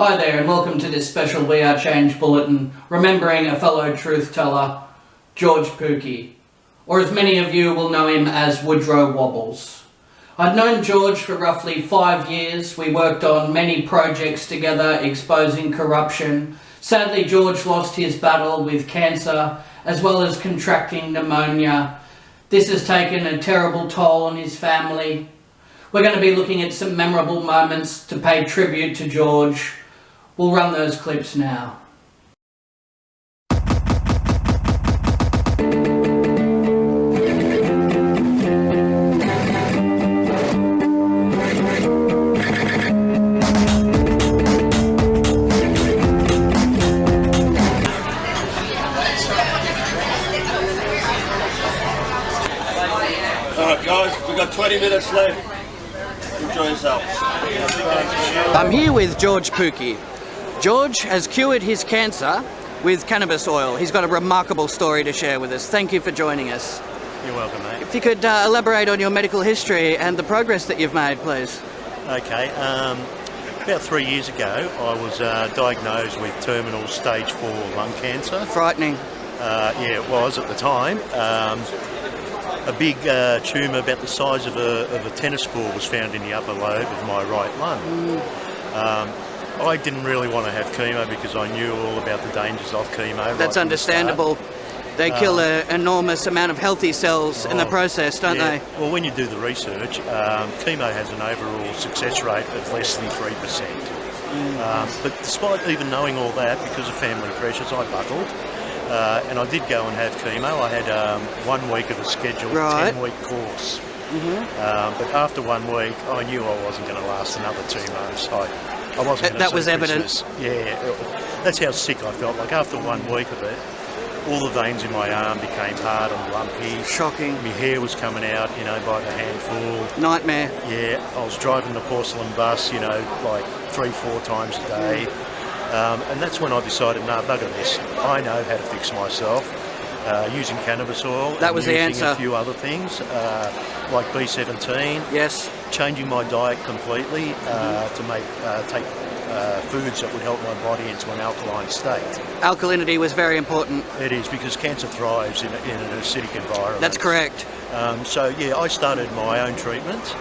Hi there and welcome to this special We Are Change bulletin remembering a fellow truth teller, George Pouki, or as many of you will know him as Woodrow Wobbles. I'd known George for roughly 5 years. We worked on many projects together exposing corruption. Sadly, George lost his battle with cancer as well as contracting pneumonia. This has taken a terrible toll on his family. We're going to be looking at some memorable moments to pay tribute to George. We'll run those clips now. Alright guys, we've got 20 minutes left. Enjoy yourselves. I'm here with George Pouki. George has cured his cancer with cannabis oil. He's got a remarkable story to share with us. Thank you for joining us. You're welcome, mate. If you could elaborate on your medical history and the progress that you've made, please. Okay, about 3 years ago I was diagnosed with terminal stage 4 lung cancer. Frightening. Yeah, it was at the time. A big tumour about the size of a tennis ball was found in the upper lobe of my right lung. I didn't really want to have chemo because I knew all about the dangers of chemo. That's understandable. They kill an enormous amount of healthy cells in the process, don't they? Well, when you do the research, chemo has an overall success rate of less than 3%. But despite even knowing all that, because of family pressures, I buckled. And I did go and have chemo. I had 1 week of a scheduled 10-week course. But after 1 week, I knew I wasn't going to last another 2 months. I wasn't going to That was evident. Yeah, that's how sick I felt. Like after 1 week of it, all the veins in my arm became hard and lumpy. Shocking. My hair was coming out, by the handful. Nightmare. Yeah, I was driving the porcelain bus, like 3-4 times a day. And that's when I decided, no, bugger this. I know how to fix myself using cannabis oil. That was the answer. answer. A few other things like B17. Yes. Changing my diet completely to take foods that would help my body into an alkaline state. Alkalinity was very important. It is, because cancer thrives in an acidic environment. That's correct. So yeah, I started my own treatment.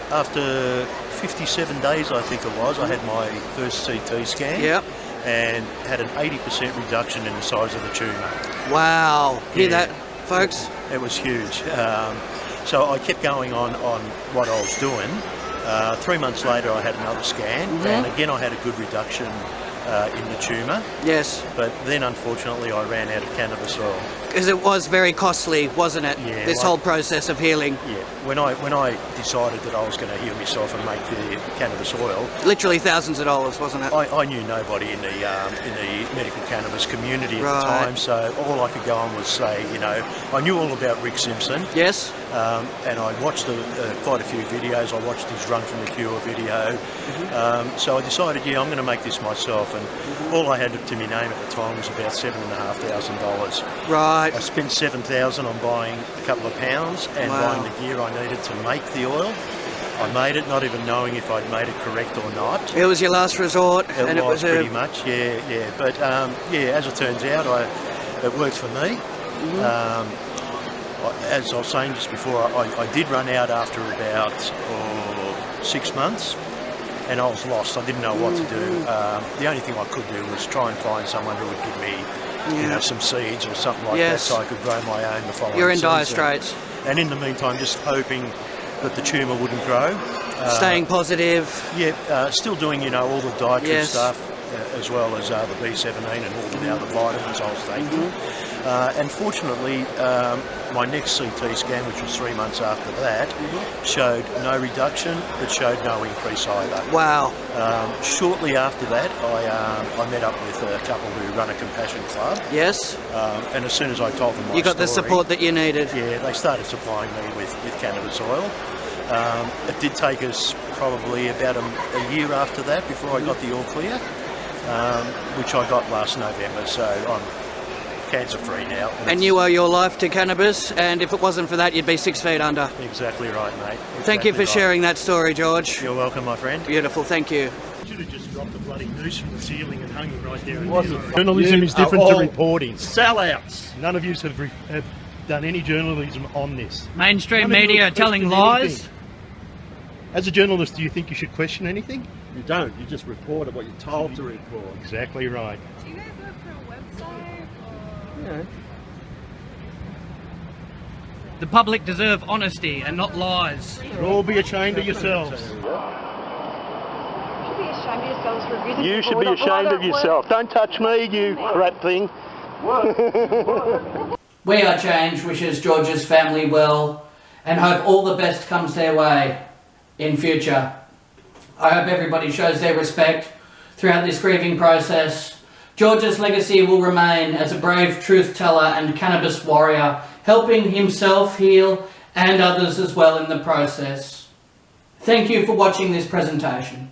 After 57 days, I think it was, I had my first CT scan. Yep. And had an 80% reduction in the size of the tumour. Wow. Hear that, folks? It was huge. So I kept going on what I was doing. 3 months later I had another scan, and again I had a good reduction in the tumour. Yes. But then unfortunately I ran out of cannabis oil. Because it was very costly, wasn't it? Yeah, this whole process of healing. Yeah. When I decided that I was going to heal myself and make the cannabis oil, literally thousands of dollars, wasn't it? I knew nobody in the medical cannabis community at the time, so all I could go on was say, I knew all about Rick Simpson. Yes. And I watched quite a few videos. I watched his Run from the Cure video. So I decided, I'm going to make this myself. And all I had to my name at the time was about $7,500. Right. I spent $7,000 on buying a couple of pounds and buying the gear I needed to make the oil. I made it, not even knowing if I'd made it correct or not. It was your last resort. It was pretty much, yeah. But as it turns out, it worked for me. As I was saying just before, I did run out after about 6 months, and I was lost. I didn't know what to do. The only thing I could do was try and find someone who would give me, some seeds or something like that, so I could grow my own the following season. You're in dire straits. And in the meantime, just hoping that the tumour wouldn't grow. Staying positive. Yeah, still doing, all the dietary stuff, as well as the B17 and all the other vitamins I was taking. And fortunately, my next CT scan, which was 3 months after that, showed no reduction. It showed no increase either. Wow. Shortly after that, I met up with a couple who run a compassion club. Yes. And as soon as I told them my You got the story, support that you needed. Yeah, they started supplying me with cannabis oil. It did take us probably about a year after that before I got the all clear, which I got last November, so I'm cancer-free now. And you owe your life to cannabis, and if it wasn't for that, you'd be 6 feet under. Exactly right, mate. Thank you for sharing that story, George. You're welcome, my friend. Beautiful, thank you. Should have just dropped a bloody noose from the ceiling and hung him right there. Wasn't Journalism is different are to all reporting. Sellouts. None of you have done any journalism on this. Mainstream None of you media have telling questioned lies. anything. As a journalist, do you think you should question anything? You don't. You just report what you're told to report. Exactly right. Do you guys work for a website or? Yeah. The public deserve honesty and not lies. You'd all be ashamed of yourselves. You should be ashamed of yourself. Don't touch me, you crap thing. We Are Change wishes George's family well and hope all the best comes their way in future. I hope everybody shows their respect throughout this grieving process. George's legacy will remain as a brave truth teller and cannabis warrior, helping himself heal and others as well in the process. Thank you for watching this presentation.